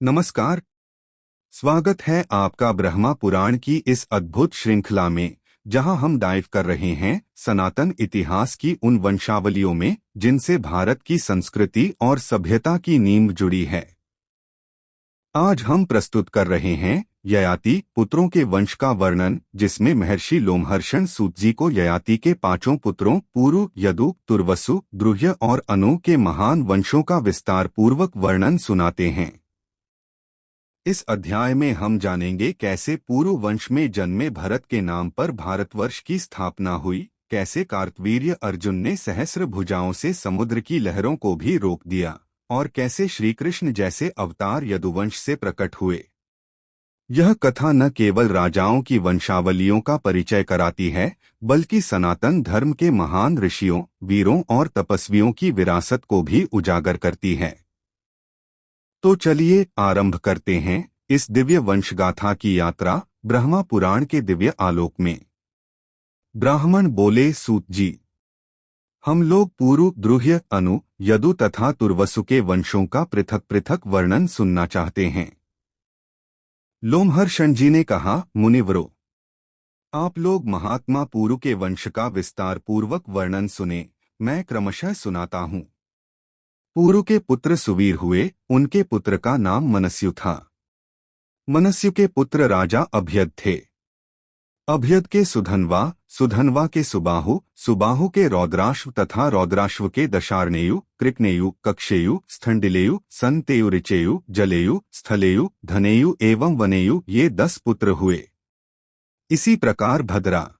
नमस्कार। स्वागत है आपका ब्रह्मा पुराण की इस अद्भुत श्रृंखला में, जहां हम डाइव कर रहे हैं सनातन इतिहास की उन वंशावलियों में जिनसे भारत की संस्कृति और सभ्यता की नींव जुड़ी है। आज हम प्रस्तुत कर रहे हैं ययाति पुत्रों के वंश का वर्णन, जिसमें महर्षि लोमहर्षण सूत जी को ययाति के पांचों पुत्रों पुरु, यदु, तुर्वसु, द्रुह्य और अनु के महान वंशों का विस्तार पूर्वक वर्णन सुनाते हैं। इस अध्याय में हम जानेंगे कैसे पुरु वंश में जन्मे भरत के नाम पर भारतवर्ष की स्थापना हुई, कैसे कार्तवीर्य अर्जुन ने सहस्र भुजाओं से समुद्र की लहरों को भी रोक दिया और कैसे श्री कृष्ण जैसे अवतार यदुवंश से प्रकट हुए। यह कथा न केवल राजाओं की वंशावलियों का परिचय कराती है, बल्कि सनातन धर्म के महान ऋषियों, वीरों और तपस्वियों की विरासत को भी उजागर करती है। तो चलिए आरंभ करते हैं इस दिव्य वंशगाथा की यात्रा ब्रह्मा पुराण के दिव्य आलोक में। ब्राह्मण बोले, सूत जी, हम लोग पुरु, द्रुह्य, अनु, यदु तथा तुर्वसु के वंशों का पृथक पृथक वर्णन सुनना चाहते हैं। लोमहर्षण जी ने कहा, मुनिवरों, आप लोग महात्मा पुरु के वंश का विस्तार पूर्वक वर्णन सुने। मैं क्रमशः सुनाता हूँ। पुरु के पुत्र सुवीर हुए। उनके पुत्र का नाम मनस्यु था। मनस्यु के पुत्र राजा अभ्यद थे। अभ्यद के सुधन्वा, सुधन्वा के सुबाहु, सुबाहु के रौद्राश्व तथा रौद्राश्व के दशार्णेयु, कृकनेयु, कक्षेयु, स्थंडिलेयु, संतेयु, ऋचेयु, जलेयु, स्थलेयु, धनेयु एवं वनेयु, ये 10 पुत्र हुए। इसी प्रकार भद्रा,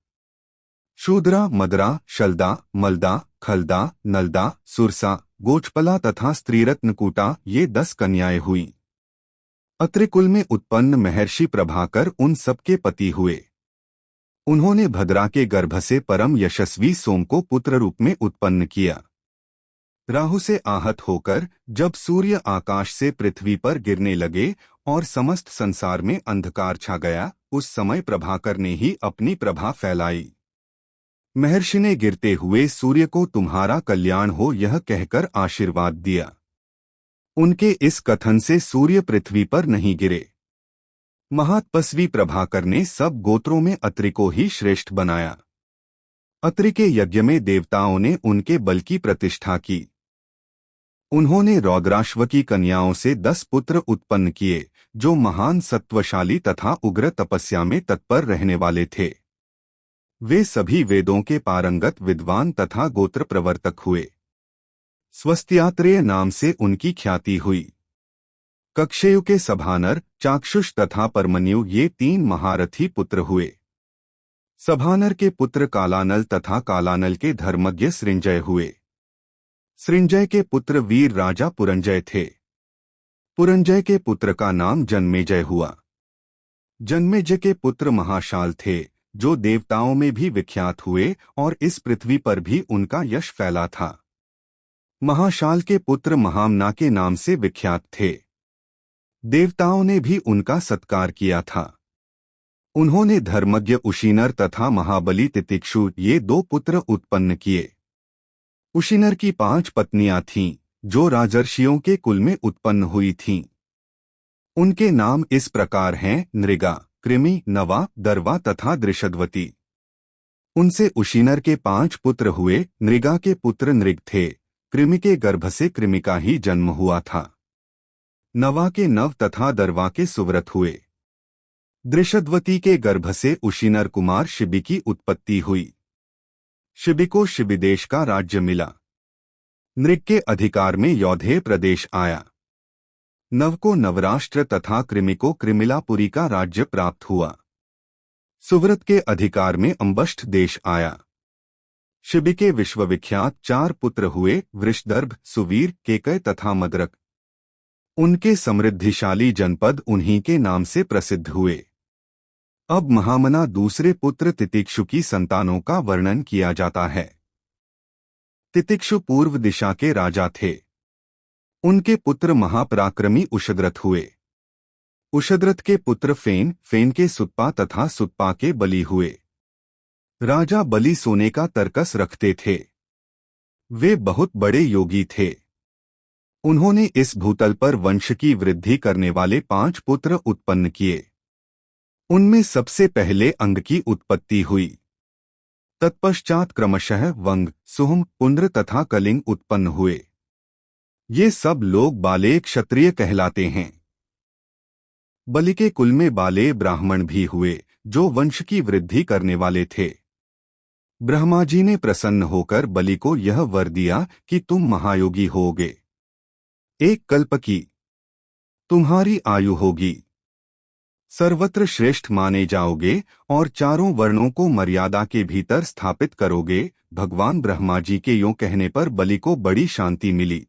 शूद्रा, मदरा, शलदा, मलदा, खलदा, नलदा, सुरसा, गोचपला तथा स्त्रीरत्नकूटा, ये 10 कन्याएं हुईं। अत्रिकुल में उत्पन्न महर्षि प्रभाकर उन सबके पति हुए। उन्होंने भद्रा के गर्भ से परम यशस्वी सोम को पुत्र रूप में उत्पन्न किया। राहु से आहत होकर जब सूर्य आकाश से पृथ्वी पर गिरने लगे और समस्त संसार में अंधकार छा गया, उस समय प्रभाकर ने ही अपनी प्रभा फैलाई। महर्षि ने गिरते हुए सूर्य को तुम्हारा कल्याण हो यह कहकर आशीर्वाद दिया। उनके इस कथन से सूर्य पृथ्वी पर नहीं गिरे। महातपस्वी प्रभाकर ने सब गोत्रों में अत्रि को ही श्रेष्ठ बनाया। अत्रि के यज्ञ में देवताओं ने उनके बल की प्रतिष्ठा की। उन्होंने रौद्राश्व की कन्याओं से 10 पुत्र उत्पन्न किए, जो महान सत्वशाली तथा उग्र तपस्या में तत्पर रहने वाले थे। वे सभी वेदों के पारंगत विद्वान तथा गोत्र प्रवर्तक हुए। स्वस्त्यात्रेय नाम से उनकी ख्याति हुई। कक्षेयु के सभानर, चाक्षुष तथा परमन्यु, ये 3 महारथी पुत्र हुए। सभानर के पुत्र कालानल तथा कालानल के धर्मज्ञ सृंजय हुए। सृंजय के पुत्र वीर राजा पुरंजय थे। पुरंजय के पुत्र का नाम जन्मेजय हुआ। जन्मेजय के पुत्र महाशाल थे, जो देवताओं में भी विख्यात हुए और इस पृथ्वी पर भी उनका यश फैला था। महाशाल के पुत्र महामना के नाम से विख्यात थे। देवताओं ने भी उनका सत्कार किया था। उन्होंने धर्मज्ञ उशीनर तथा महाबली तितिक्षु, ये 2 पुत्र उत्पन्न किए। उशीनर की 5 पत्नियां थीं, जो राजर्षियों के कुल में उत्पन्न हुई थीं। उनके नाम इस प्रकार हैं, नृगा, कृमि, नवा, दर्वा तथा दृषद्वती। उनसे उशीनर के 5 पुत्र हुए। नृगा के पुत्र नृग थे। कृमि के गर्भ से कृमि का ही जन्म हुआ था। नवा के नव तथा दर्वा के सुव्रत हुए। दृषद्वती के गर्भ से उशीनर कुमार शिबि की उत्पत्ति हुई। शिबि को शिबिदेश का राज्य मिला। नृग के अधिकार में यौधेय प्रदेश आया। नव को नवराष्ट्र तथा कृमि को कृमिलापुरी का राज्य प्राप्त हुआ। सुव्रत के अधिकार में अंबष्ठ देश आया। शिबि के विश्वविख्यात 4 पुत्र हुए, वृषदर्भ, सुवीर, केकय तथा मद्रक। उनके समृद्धिशाली जनपद उन्हीं के नाम से प्रसिद्ध हुए। अब महामना दूसरे पुत्र तितिक्षु की संतानों का वर्णन किया जाता है। तितिक्षु पूर्व दिशा के राजा थे। उनके पुत्र महापराक्रमी उशद्रथ हुए। उशद्रथ के पुत्र फेन, फेन के सुत्पा तथा सुत्पा के बलि हुए। राजा बलि सोने का तरकस रखते थे। वे बहुत बड़े योगी थे। उन्होंने इस भूतल पर वंश की वृद्धि करने वाले 5 पुत्र उत्पन्न किए। उनमें सबसे पहले अंग की उत्पत्ति हुई। तत्पश्चात क्रमशः वंग, सुहम, पुंड्र तथा कलिंग उत्पन्न हुए। ये सब लोग बाले क्षत्रिय कहलाते हैं। बलि के कुल में बाले ब्राह्मण भी हुए, जो वंश की वृद्धि करने वाले थे। ब्रह्मा जी ने प्रसन्न होकर बलि को यह वर दिया कि तुम महायोगी होगे। एक कल्प की तुम्हारी आयु होगी, सर्वत्र श्रेष्ठ माने जाओगे और चारों वर्णों को मर्यादा के भीतर स्थापित करोगे। भगवान ब्रह्मा जी के यों कहने पर बलि को बड़ी शांति मिली।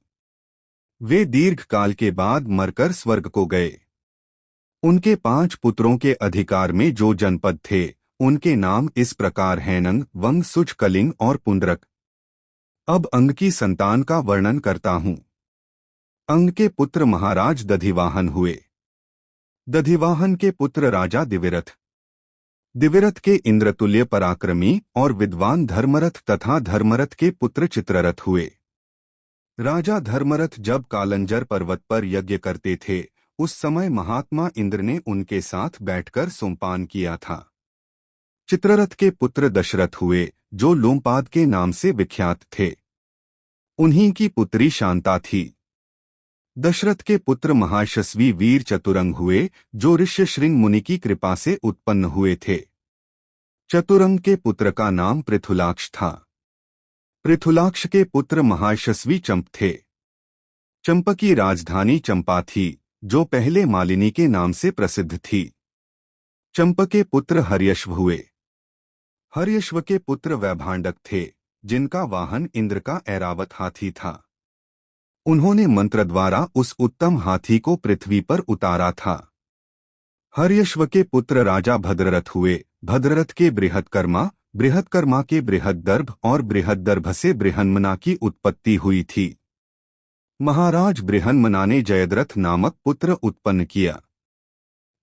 वे दीर्घ काल के बाद मरकर स्वर्ग को गए। उनके 5 पुत्रों के अधिकार में जो जनपद थे, उनके नाम इस प्रकार हैं: नंग, वंग, सुच, कलिंग और पुंडरक। अब अंग की संतान का वर्णन करता हूँ। अंग के पुत्र महाराज दधिवाहन हुए। दधिवाहन के पुत्र राजा दिविरथ। दिविरथ के इंद्रतुल्य पराक्रमी और विद्वान धर्मरथ तथा धर्मरथ के पुत्र चित्ररथ हुए। राजा धर्मरथ जब कालंजर पर्वत पर यज्ञ करते थे, उस समय महात्मा इंद्र ने उनके साथ बैठकर सोमपान किया था। चित्ररथ के पुत्र दशरथ हुए, जो लोमपाद के नाम से विख्यात थे। उन्हीं की पुत्री शांता थी। दशरथ के पुत्र महायशस्वी वीर चतुरंग हुए, जो ऋष्यशृंग मुनि की कृपा से उत्पन्न हुए थे। चतुरंग के पुत्र का नाम पृथुलाक्ष था। पृथुलाक्ष के पुत्र महायशस्वी चंप थे। चंप की राजधानी चंपा थी, जो पहले मालिनी के नाम से प्रसिद्ध थी। चंप के पुत्र हर्यश्व हुए। हर्यश्व के पुत्र वैभांडक थे, जिनका वाहन इंद्र का ऐरावत हाथी था। उन्होंने मंत्र द्वारा उस उत्तम हाथी को पृथ्वी पर उतारा था। हर्यश्व के पुत्र राजा भद्ररथ हुए। भद्ररथ के बृहत्कर्मा, बृहत्कर्मा के बृहद्दर्भ और बृहद्दर्भ से बृहन्मना की उत्पत्ति हुई थी। महाराज बृहन्मना ने जयद्रथ नामक पुत्र उत्पन्न किया।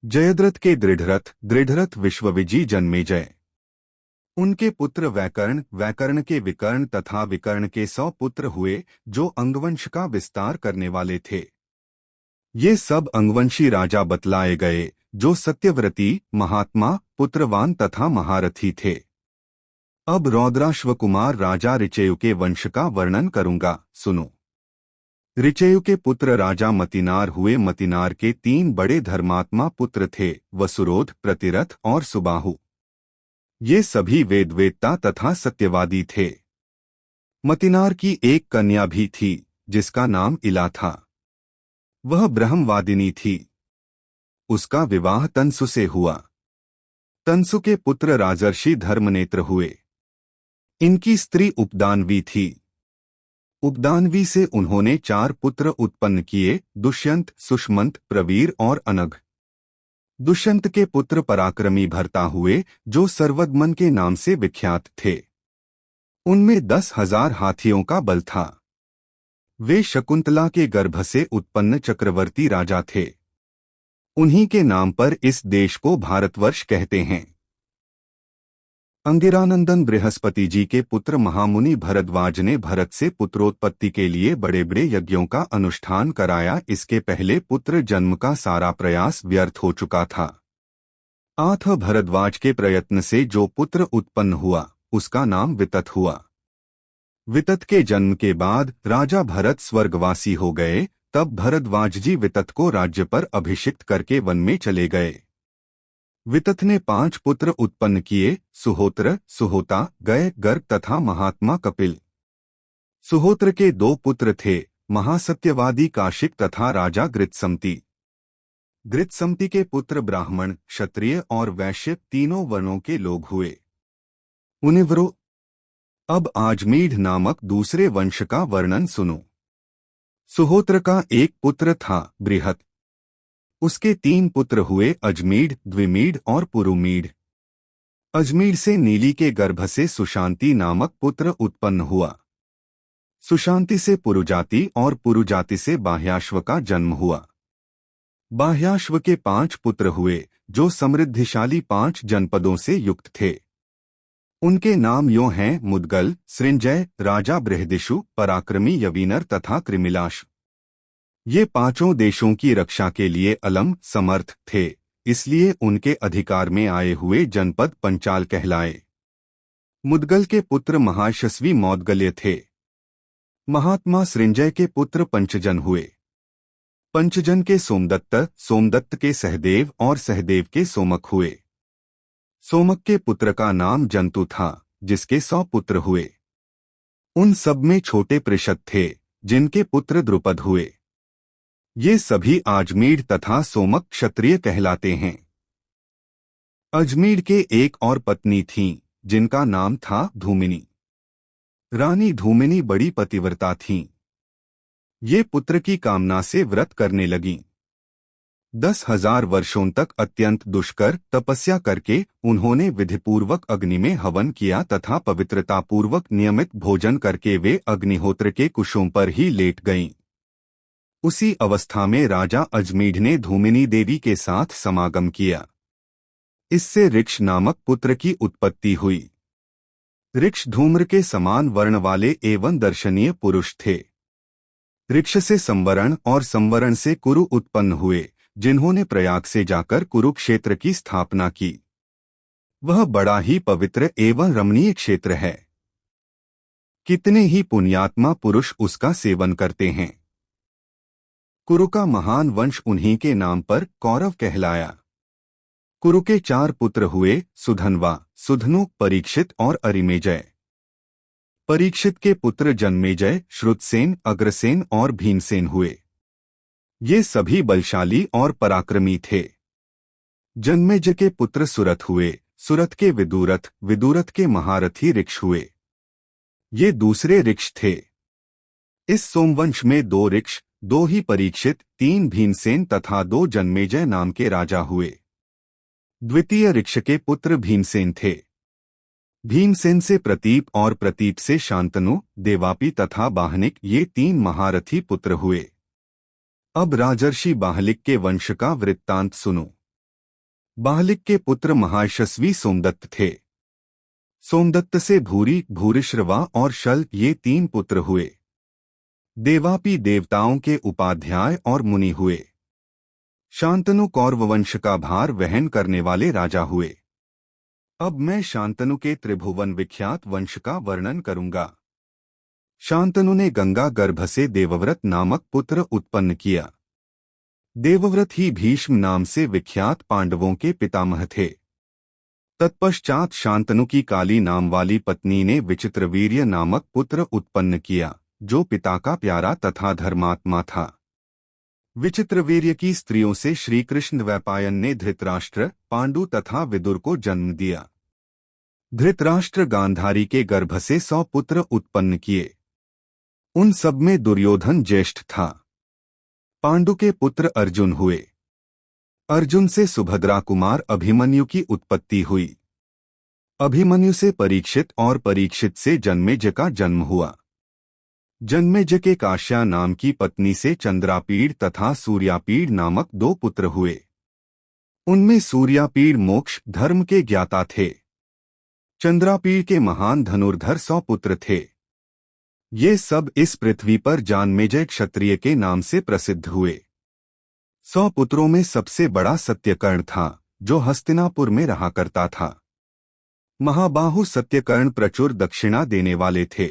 जयद्रथ के दृढ़रथ, दृढ़रथ विश्वविजयी जन्मेजय। उनके पुत्र वैकर्ण, वैकर्ण के विकर्ण तथा विकर्ण के 100 पुत्र हुए, जो अंगवंश का विस्तार करने वाले थे। ये सब अंगवंशी राजा बतलाए गए, जो सत्यव्रती, महात्मा, पुत्रवान तथा महारथी थे। अब रौद्राश्व कुमार राजा ऋचेयु के वंश का वर्णन करूंगा, सुनो। ऋचेयु के पुत्र राजा मतिनार हुए। मतिनार के 3 बड़े धर्मात्मा पुत्र थे: वसुरोध, प्रतिरथ और सुबाहु। ये सभी वेदवेत्ता तथा सत्यवादी थे। मतिनार की एक कन्या भी थी, जिसका नाम इला था। वह ब्रह्मवादिनी थी। उसका विवाह तंसु से हुआ। तंसु के पुत्र राजर्षि धर्मनेत्र हुए। इनकी स्त्री उपदानवी थी। उपदानवी से उन्होंने 4 पुत्र उत्पन्न किए: दुष्यंत, सुष्मंत, प्रवीर और अनघ। दुष्यंत के पुत्र पराक्रमी भर्ता हुए, जो सर्वगमन के नाम से विख्यात थे। उनमें 10,000 हाथियों का बल था। वे शकुंतला के गर्भ से उत्पन्न चक्रवर्ती राजा थे। उन्हीं के नाम पर इस देश को भारतवर्ष कहते हैं। अंगिरानंदन बृहस्पति जी के पुत्र महामुनि भरद्वाज ने भरत से पुत्रोत्पत्ति के लिए बड़े बड़े यज्ञों का अनुष्ठान कराया। इसके पहले पुत्र जन्म का सारा प्रयास व्यर्थ हो चुका था। आठ भरद्वाज के प्रयत्न से जो पुत्र उत्पन्न हुआ, उसका नाम वितत हुआ। वितत के जन्म के बाद राजा भरत स्वर्गवासी हो गए। तब भरद्वाज जी वितत को राज्य पर अभिषिक्त करके वन में चले गए। वितत ने 5 पुत्र उत्पन्न किए: सुहोत्र, सुहोता, गय, गर्ग तथा महात्मा कपिल। सुहोत्र के 2 पुत्र थे: महासत्यवादी काशिक तथा राजा गृत्समति। गृत्समति के पुत्र ब्राह्मण, क्षत्रिय और वैश्य तीनों वर्णों के लोग हुए। मुनिवरों, अब आजमीढ़ नामक दूसरे वंश का वर्णन सुनो। सुहोत्र का एक पुत्र था बृहत। उसके 3 पुत्र हुए: अजमीढ़, द्विमीढ़ और पुरुमीढ़। अजमीढ़ से नीली के गर्भ से सुशांति नामक पुत्र उत्पन्न हुआ। सुशांति से पुरुजाति और पुरुजाति से बाह्याश्व का जन्म हुआ। बाह्याश्व के 5 पुत्र हुए, जो समृद्धिशाली 5 जनपदों से युक्त थे। उनके नाम यों हैं: मुद्गल, सृंजय, राजा बृहदिषु, पराक्रमी यवीनर तथा कृमिलाश। ये पांचों देशों की रक्षा के लिए अलम समर्थ थे, इसलिए उनके अधिकार में आए हुए जनपद पंचाल कहलाए। मुदगल के पुत्र महायशस्वी मौदगल्य थे। महात्मा सृंजय के पुत्र पंचजन हुए। पंचजन के सोमदत्त, सोमदत्त के सहदेव और सहदेव के सोमक हुए। सोमक के पुत्र का नाम जंतु था, जिसके 100 पुत्र हुए। उन सब में छोटे पृषद थे, जिनके पुत्र द्रुपद हुए। ये सभी अजमीर तथा सोमक क्षत्रिय कहलाते हैं। अजमीर के एक और पत्नी थीं, जिनका नाम था धूमिनी। रानी धूमिनी बड़ी पतिव्रता थीं। ये पुत्र की कामना से व्रत करने लगीं। 10,000 वर्षों तक अत्यंत दुष्कर तपस्या करके उन्होंने विधिपूर्वक अग्नि में हवन किया तथा पवित्रतापूर्वक नियमित भोजन करके वे अग्निहोत्र के कुशों पर ही लेट गईं। उसी अवस्था में राजा अजमीढ़ ने धूमिनी देवी के साथ समागम किया। इससे ऋक्ष नामक पुत्र की उत्पत्ति हुई। ऋक्ष धूम्र के समान वर्ण वाले एवं दर्शनीय पुरुष थे। ऋक्ष से संवरण और संवरण से कुरु उत्पन्न हुए, जिन्होंने प्रयाग से जाकर कुरुक्षेत्र की स्थापना की। वह बड़ा ही पवित्र एवं रमणीय क्षेत्र है। कितने ही पुण्यात्मा पुरुष उसका सेवन करते हैं। कुरु का महान वंश उन्हीं के नाम पर कौरव कहलाया। कुरु के 4 पुत्र हुए, सुधन्वा, सुधनु, परीक्षित और अरिमेजय। परीक्षित के पुत्र जन्मेजय, श्रुतसेन, अग्रसेन और भीमसेन हुए। ये सभी बलशाली और पराक्रमी थे। जन्मेजय के पुत्र सुरथ हुए, सुरथ के विदुरथ, विदुरथ के महारथी ऋक्ष हुए। ये दूसरे ऋक्ष थे। इस सोमवंश में 2 ऋक्ष, 2 ही परीक्षित, 3 भीमसेन तथा 2 जन्मेजय नाम के राजा हुए। द्वितीय ऋक्ष के पुत्र भीमसेन थे। भीमसेन से प्रतीप और प्रतीप से शांतनु, देवापी तथा बाहनिक, ये 3 महारथी पुत्र हुए। अब राजर्षि बाहलिक के वंश का वृत्तांत सुनो। बाहलिक के पुत्र महायशस्वी सोमदत्त थे। सोमदत्त से भूरी, भूरिश्रवा और शल, ये 3 पुत्र हुए। देवापी देवताओं के उपाध्याय और मुनि हुए। शांतनु कौरव वंश का भार वहन करने वाले राजा हुए। अब मैं शांतनु के त्रिभुवन विख्यात वंश का वर्णन करूंगा। शांतनु ने गंगा गर्भ से देवव्रत नामक पुत्र उत्पन्न किया। देवव्रत ही भीष्म नाम से विख्यात पांडवों के पितामह थे। तत्पश्चात शांतनु की काली नाम वाली पत्नी ने विचित्रवीर्य नामक पुत्र उत्पन्न किया, जो पिता का प्यारा तथा धर्मात्मा था। विचित्रवीर्य की स्त्रियों से श्रीकृष्ण द्वैपायन ने धृतराष्ट्र, पांडु तथा विदुर को जन्म दिया। धृतराष्ट्र गांधारी के गर्भ से 100 पुत्र उत्पन्न किए। उन सब में दुर्योधन ज्येष्ठ था। पांडु के पुत्र अर्जुन हुए। अर्जुन से सुभद्रा कुमार अभिमन्यु की उत्पत्ति हुई। अभिमन्यु से परीक्षित और परीक्षित से जन्मेजय का जन्म हुआ। जन्मेजय के काश्या नाम की पत्नी से चंद्रापीड़ तथा सूर्यापीड़ नामक 2 पुत्र हुए। उनमें सूर्यापीड़ मोक्ष धर्म के ज्ञाता थे। चंद्रापीड़ के महान धनुर्धर 100 पुत्र थे। ये सब इस पृथ्वी पर जन्मेजय क्षत्रिय के नाम से प्रसिद्ध हुए। 100 पुत्रों में सबसे बड़ा सत्यकर्ण था, जो हस्तिनापुर में रहा करता था। महाबाहु सत्यकर्ण प्रचुर दक्षिणा देने वाले थे।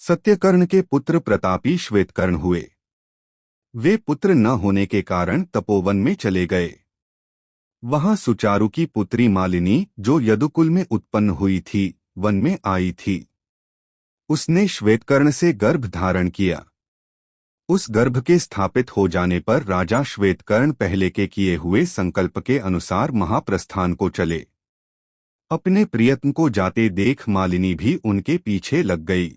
सत्यकर्ण के पुत्र प्रतापी श्वेतकर्ण हुए। वे पुत्र न होने के कारण तपोवन में चले गए। वहां सुचारु की पुत्री मालिनी, जो यदुकुल में उत्पन्न हुई थी, वन में आई थी। उसने श्वेतकर्ण से गर्भ धारण किया। उस गर्भ के स्थापित हो जाने पर राजा श्वेतकर्ण पहले के किए हुए संकल्प के अनुसार महाप्रस्थान को चले। अपने प्रियतम को जाते देख मालिनी भी उनके पीछे लग गई।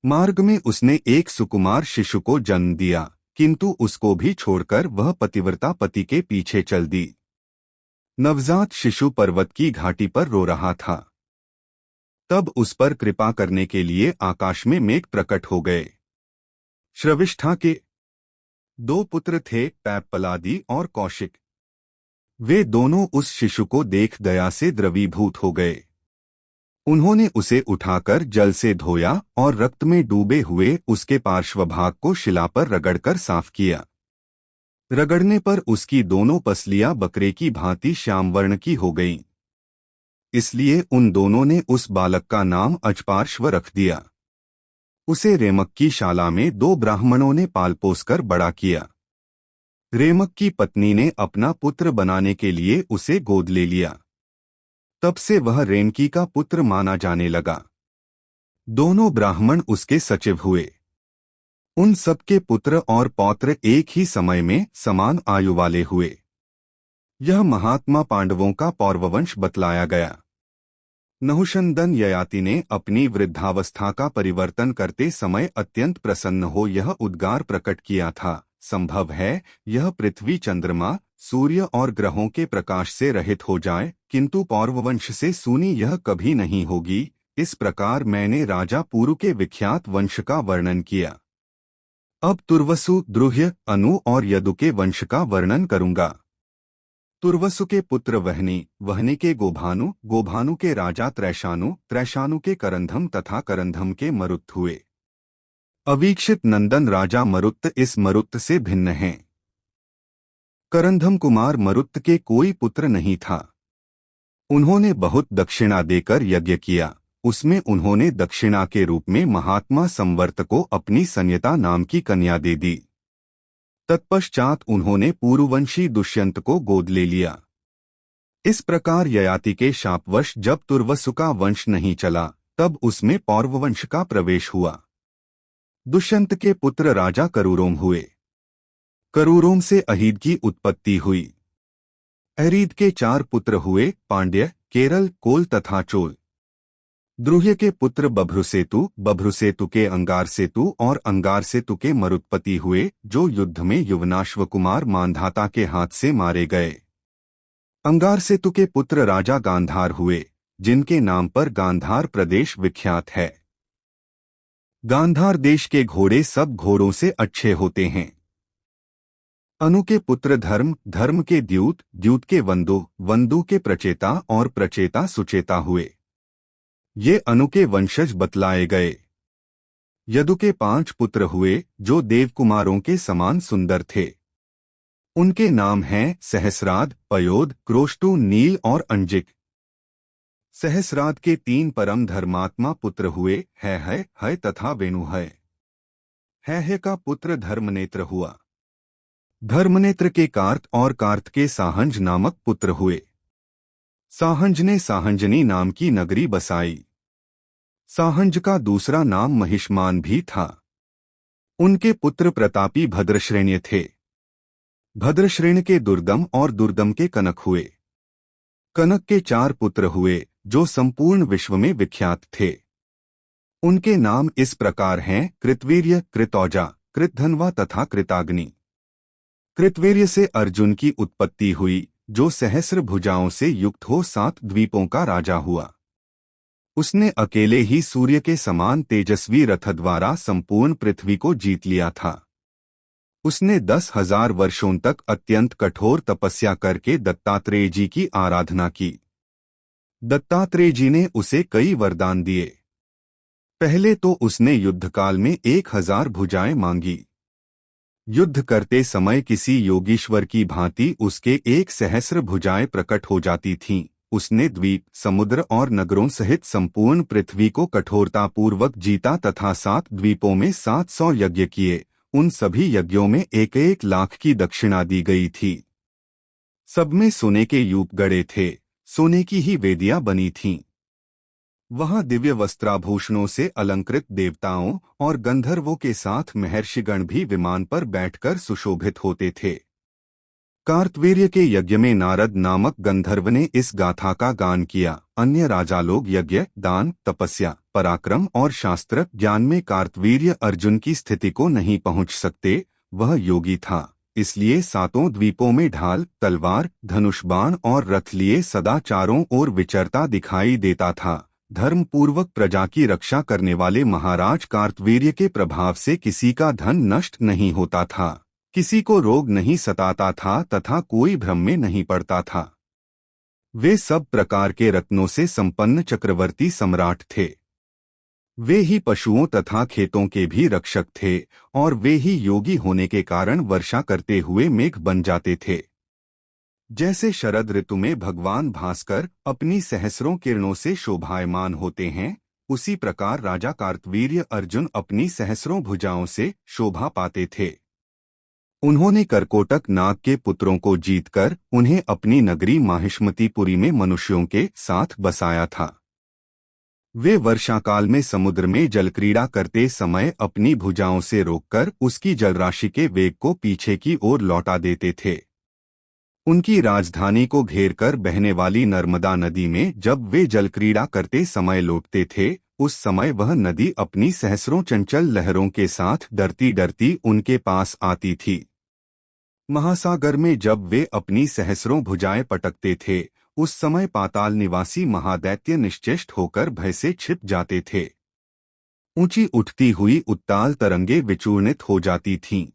मार्ग में उसने एक सुकुमार शिशु को जन्म दिया, किंतु उसको भी छोड़कर वह पतिव्रता पति के पीछे चल दी। नवजात शिशु पर्वत की घाटी पर रो रहा था। तब उस पर कृपा करने के लिए आकाश में मेघ प्रकट हो गए। श्रविष्ठा के 2 पुत्र थे, पैप्पलादी और कौशिक। वे दोनों उस शिशु को देख दया से द्रवीभूत हो गए। उन्होंने उसे उठाकर जल से धोया और रक्त में डूबे हुए उसके पार्श्वभाग को शिला पर रगड़कर साफ किया। रगड़ने पर उसकी दोनों पसलियां बकरे की भांति श्यामवर्ण की हो गईं। इसलिए उन दोनों ने उस बालक का नाम अजपार्श्व रख दिया। उसे रेमक की शाला में 2 ब्राह्मणों ने पाल पोसकर बड़ा किया। रेमक की पत्नी ने अपना पुत्र बनाने के लिए उसे गोद ले लिया। तब से वह रेमकी का पुत्र माना जाने लगा। दोनों ब्राह्मण उसके सचिव हुए। उन सबके पुत्र और पौत्र एक ही समय में समान आयु वाले हुए। यह महात्मा पांडवों का पौरववंश बतलाया गया। नहुषंदन ययाति ने अपनी वृद्धावस्था का परिवर्तन करते समय अत्यंत प्रसन्न हो यह उद्गार प्रकट किया था, संभव है यह पृथ्वी, चंद्रमा, सूर्य और ग्रहों के प्रकाश से रहित हो जाए, किंतु पौरववंश से सूनी यह कभी नहीं होगी। इस प्रकार मैंने राजा पुरु के विख्यात वंश का वर्णन किया। अब तुर्वसु, द्रुह्य, अनु और यदु के वंश का वर्णन करूंगा। तुर्वसु के पुत्र वहनी, वहनी के गोभानु, गोभानु के राजा त्रैशानु, त्रैशानु के करंधम तथा करंधम के मरुत हुए। अवीक्षित नंदन राजा मरुत्त इस मरुत्त से भिन्न हैं। करंधम कुमार मरुत्त के कोई पुत्र नहीं था। उन्होंने बहुत दक्षिणा देकर यज्ञ किया। उसमें उन्होंने दक्षिणा के रूप में महात्मा संवर्त को अपनी संयता नाम की कन्या दे दी। तत्पश्चात उन्होंने पूर्ववंशी दुष्यंत को गोद ले लिया। इस प्रकार ययाति के शापवश जब तुर्वसु का वंश नहीं चला, तब उसमें पौरववंश का प्रवेश हुआ। दुष्यंत के पुत्र राजा करूरोम हुए। करूरोम से अहीद की उत्पत्ति हुई। अहीद के 4 पुत्र हुए, पांड्य, केरल, कोल तथा चोल। द्रुह्य के पुत्र बभ्रुसेतु, बभ्रुसेतु के अंगारसेतु और अंगारसेतु के मरुत्पति हुए, जो युद्ध में युवनाश्व कुमार मांधाता के हाथ से मारे गए। अंगारसेतु के पुत्र राजा गांधार हुए, जिनके नाम पर गांधार प्रदेश विख्यात है। गांधार देश के घोड़े सब घोड़ों से अच्छे होते हैं। अनु के पुत्र धर्म, धर्म के द्यूत, द्यूत के वंदु, वंदु के प्रचेता और प्रचेता सुचेता हुए। ये अनु के वंशज बतलाए गए। यदु के 5 पुत्र हुए, जो देवकुमारों के समान सुंदर थे। उनके नाम हैं सहस्राद, पयोद, क्रोष्टु, नील और अंजिक। सहस्राद के 3 परम धर्मात्मा पुत्र हुए, है तथा वेणु है का पुत्र धर्मनेत्र हुआ। धर्मनेत्र के कार्त और कार्त के साहंज नामक पुत्र हुए। साहंज ने साहंजनी नाम की नगरी बसाई। साहंज का दूसरा नाम महिष्मान भी था। उनके पुत्र प्रतापी भद्रश्रेण्य थे। भद्रश्रेण्य के दुर्दम और दुर्दम के कनक हुए। कनक के 4 पुत्र हुए, जो संपूर्ण विश्व में विख्यात थे। उनके नाम इस प्रकार हैं, कृतवीर्य, कृतौजा, कृतधनवा तथा कृताग्नि। कृतवीर्य से अर्जुन की उत्पत्ति हुई, जो सहस्र भुजाओं से युक्त हो 7 द्वीपों का राजा हुआ। उसने अकेले ही सूर्य के समान तेजस्वी रथ द्वारा संपूर्ण पृथ्वी को जीत लिया था। उसने 10,000 वर्षों तक अत्यंत कठोर तपस्या करके दत्तात्रेय जी की आराधना की। दत्तात्रेय जी ने उसे कई वरदान दिए। पहले तो उसने युद्धकाल में 1000 भुजाएं मांगी। युद्ध करते समय किसी योगीश्वर की भांति उसके 1 सहस्र भुजाएं प्रकट हो जाती थीं। उसने द्वीप, समुद्र और नगरों सहित संपूर्ण पृथ्वी को कठोरतापूर्वक जीता तथा 7 द्वीपों में 700 यज्ञ किए। उन सभी यज्ञों में 1-1 लाख की दक्षिणा दी गई थी। सब में सोने के यूप गड़े थे, सोने की ही वेदियां बनी थीं। वहां दिव्य वस्त्राभूषणों से अलंकृत देवताओं और गंधर्वों के साथ महर्षिगण भी विमान पर बैठकर सुशोभित होते थे। कार्तवीर्य के यज्ञ में नारद नामक गंधर्व ने इस गाथा का गान किया। अन्य राजा लोग यज्ञ, दान, तपस्या, पराक्रम और शास्त्र ज्ञान में कार्तवीर्य अर्जुन की स्थिति को नहीं पहुंच सकते। वह योगी था, इसलिए 7 द्वीपों में ढाल, तलवार, धनुष बाण और रथ लिए सदा चारों ओर विचरता दिखाई देता था। धर्मपूर्वक प्रजा की रक्षा करने वाले महाराज कार्तवीर्य के प्रभाव से किसी का धन नष्ट नहीं होता था, किसी को रोग नहीं सताता था तथा कोई भ्रम में नहीं पड़ता था। वे सब प्रकार के रत्नों से संपन्न चक्रवर्ती सम्राट थे। वे ही पशुओं तथा खेतों के भी रक्षक थे और वे ही योगी होने के कारण वर्षा करते हुए मेघ बन जाते थे। जैसे शरद ऋतु में भगवान भास्कर अपनी सहस्रों किरणों से शोभायमान होते हैं, उसी प्रकार राजा कार्तवीर्य अर्जुन अपनी सहस्रों भुजाओं से शोभा पाते थे। उन्होंने कर्कोटक नाग के पुत्रों को जीतकर उन्हें अपनी नगरी माहिष्मतीपुरी में मनुष्यों के साथ बसाया था। वे वर्षाकाल में समुद्र में जलक्रीड़ा करते समय अपनी भुजाओं से रोककर उसकी जलराशि के वेग को पीछे की ओर लौटा देते थे। उनकी राजधानी को घेरकर बहने वाली नर्मदा नदी में जब वे जलक्रीड़ा करते समय लौटते थे, उस समय वह नदी अपनी सहस्रों चंचल लहरों के साथ डरती डरती उनके पास आती थी। महासागर में जब वे अपनी सहस्रों भुजाएं पटकते थे, उस समय पाताल निवासी महादैत्य निश्चेष्ट होकर भय से छिप जाते थे। ऊंची उठती हुई उत्ताल तरंगे विचूर्णित हो जाती थीं।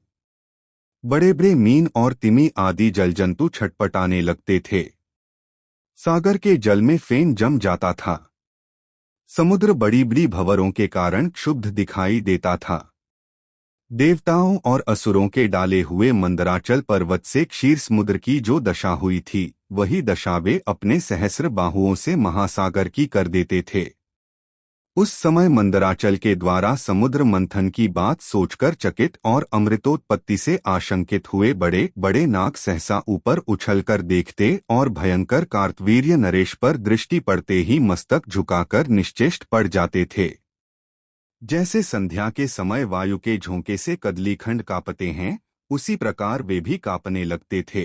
बड़े बड़े मीन और तिमी आदि जलजंतु छटपटाने लगते थे। सागर के जल में फेन जम जाता था। समुद्र बड़ी बड़ी भंवरों के कारण क्षुब्ध दिखाई देता था। देवताओं और असुरों के डाले हुए मंदराचल पर्वत से क्षीर समुद्र की जो दशा हुई थी, वही दशा वे अपने सहस्र बाहुओं से महासागर की कर देते थे। उस समय मंदराचल के द्वारा समुद्र मंथन की बात सोचकर चकित और अमृतोत्पत्ति से आशंकित हुए बड़े बड़े नाग सहसा ऊपर उछलकर देखते और भयंकर कार्तवीर्य नरेश पर दृष्टि पड़ते ही मस्तक झुकाकर निश्चेष्ट पड़ जाते थे। जैसे संध्या के समय वायु के झोंके से कदलीखंड कांपते हैं, उसी प्रकार वे भी कांपने लगते थे।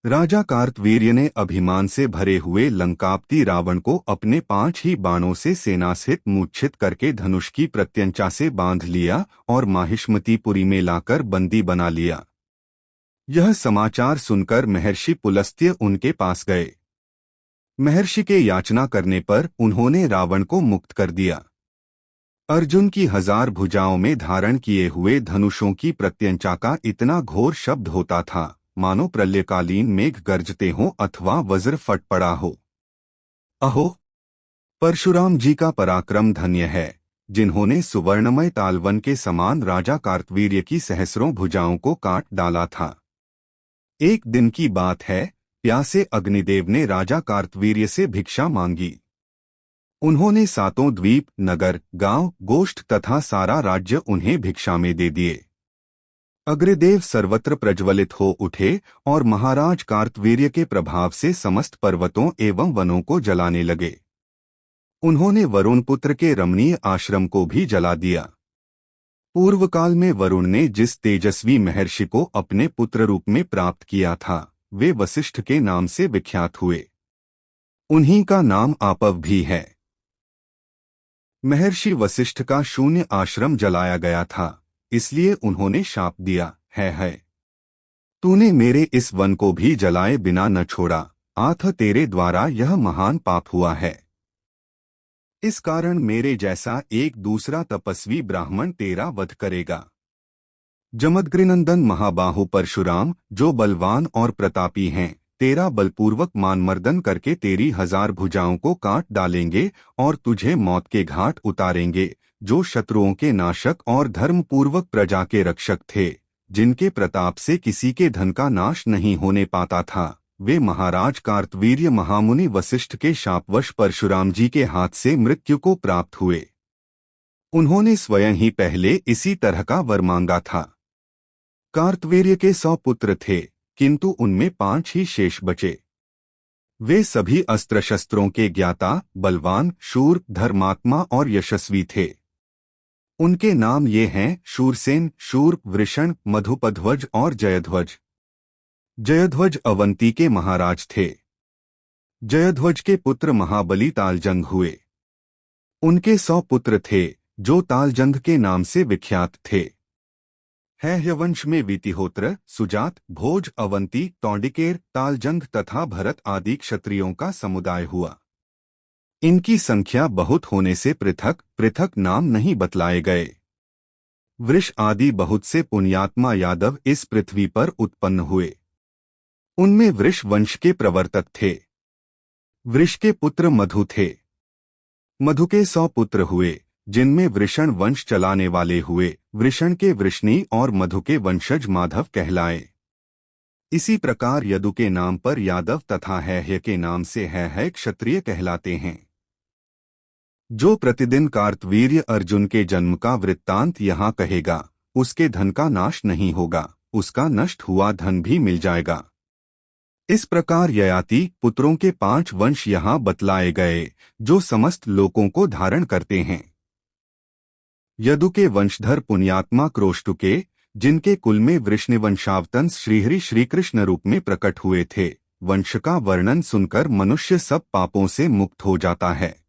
राजा कार्तवीर्य ने अभिमान से भरे हुए लंकापति रावण को अपने 5 ही बाणों से सेनासहित मूर्छित करके धनुष की प्रत्यंचा से बांध लिया और माहिष्मतीपुरी में लाकर बंदी बना लिया। यह समाचार सुनकर महर्षि पुलस्त्य उनके पास गए। महर्षि के याचना करने पर उन्होंने रावण को मुक्त कर दिया। अर्जुन की 1000 भुजाओं में धारण किए हुए धनुषों की प्रत्यंचा का इतना घोर शब्द होता था, मानो प्रलयकालीन मेघ गरजते हों अथवा वज्र फट पड़ा हो। अहो! परशुराम जी का पराक्रम धन्य है, जिन्होंने सुवर्णमय तालवन के समान राजा कार्तवीर्य की सहस्रों भुजाओं को काट डाला था। एक दिन की बात है, प्यासे अग्निदेव ने राजा कार्तवीर्य से भिक्षा मांगी। उन्होंने 7 द्वीप, नगर, गांव, गोष्ठ तथा सारा राज्य उन्हें भिक्षा में दे दिए। अग्निदेव सर्वत्र प्रज्वलित हो उठे और महाराज कार्तवीर्य के प्रभाव से समस्त पर्वतों एवं वनों को जलाने लगे। उन्होंने वरुण पुत्र के रमणीय आश्रम को भी जला दिया। पूर्व काल में वरुण ने जिस तेजस्वी महर्षि को अपने पुत्र रूप में प्राप्त किया था, वे वशिष्ठ के नाम से विख्यात हुए। उन्हीं का नाम आपव भी है। महर्षि वशिष्ठ का शून्य आश्रम जलाया गया था, इसलिए उन्होंने शाप दिया है तूने मेरे इस वन को भी जलाए बिना न छोड़ा, आथ तेरे द्वारा यह महान पाप हुआ है। इस कारण मेरे जैसा एक दूसरा तपस्वी ब्राह्मण तेरा वध करेगा। जमदग्निनंदन महाबाहु परशुराम, जो बलवान और प्रतापी हैं, तेरा बलपूर्वक मानमर्दन करके तेरी 1000 भुजाओं को काट डालेंगे और तुझे मौत के घाट उतारेंगे। जो शत्रुओं के नाशक और धर्मपूर्वक प्रजा के रक्षक थे, जिनके प्रताप से किसी के धन का नाश नहीं होने पाता था, वे महाराज कार्तवीर्य महामुनि वशिष्ठ के शापवश परशुराम जी के हाथ से मृत्यु को प्राप्त हुए। उन्होंने स्वयं ही पहले इसी तरह का वर मांगा था। कार्तवीर्य के 100 पुत्र थे, किंतु उनमें 5 ही शेष बचे। वे सभी अस्त्र शस्त्रों के ज्ञाता, बलवान, शूर, धर्मात्मा और यशस्वी थे। उनके नाम ये हैं शूरसेन, शूर, वृषण, मधुपध्वज और जयध्वज। जयध्वज अवंती के महाराज थे। जयध्वज के पुत्र महाबली तालजंग हुए। उनके 100 पुत्र थे, जो तालजंग के नाम से विख्यात थे। हैहयवंश में वितिहोत्र, सुजात, भोज, अवंती, तौंडिकेर, तालजंग तथा भरत आदि क्षत्रियों का समुदाय हुआ। इनकी संख्या बहुत होने से पृथक पृथक नाम नहीं बतलाए गए। वृष आदि बहुत से पुण्यात्मा यादव इस पृथ्वी पर उत्पन्न हुए। उनमें वृष वंश के प्रवर्तक थे। वृष के पुत्र मधु थे। मधु के 100 पुत्र हुए, जिनमें वृषण वंश चलाने वाले हुए। वृषण के वृष्णि और मधु के वंशज माधव कहलाए। इसी प्रकार यदु के नाम पर यादव तथा हैह्य के नाम से है क्षत्रिय कहलाते हैं। जो प्रतिदिन कार्तवीर्य अर्जुन के जन्म का वृत्तांत यहाँ कहेगा, उसके धन का नाश नहीं होगा, उसका नष्ट हुआ धन भी मिल जाएगा। इस प्रकार ययाति पुत्रों के 5 वंश यहाँ बतलाए गए, जो समस्त लोकों को धारण करते हैं। यदु के वंशधर पुण्यात्मा क्रोष्टुके, जिनके कुल में वृष्णिवंशावतंस श्रीहरि श्रीकृष्ण रूप में प्रकट हुए थे। वंश का वर्णन सुनकर मनुष्य सब पापों से मुक्त हो जाता है।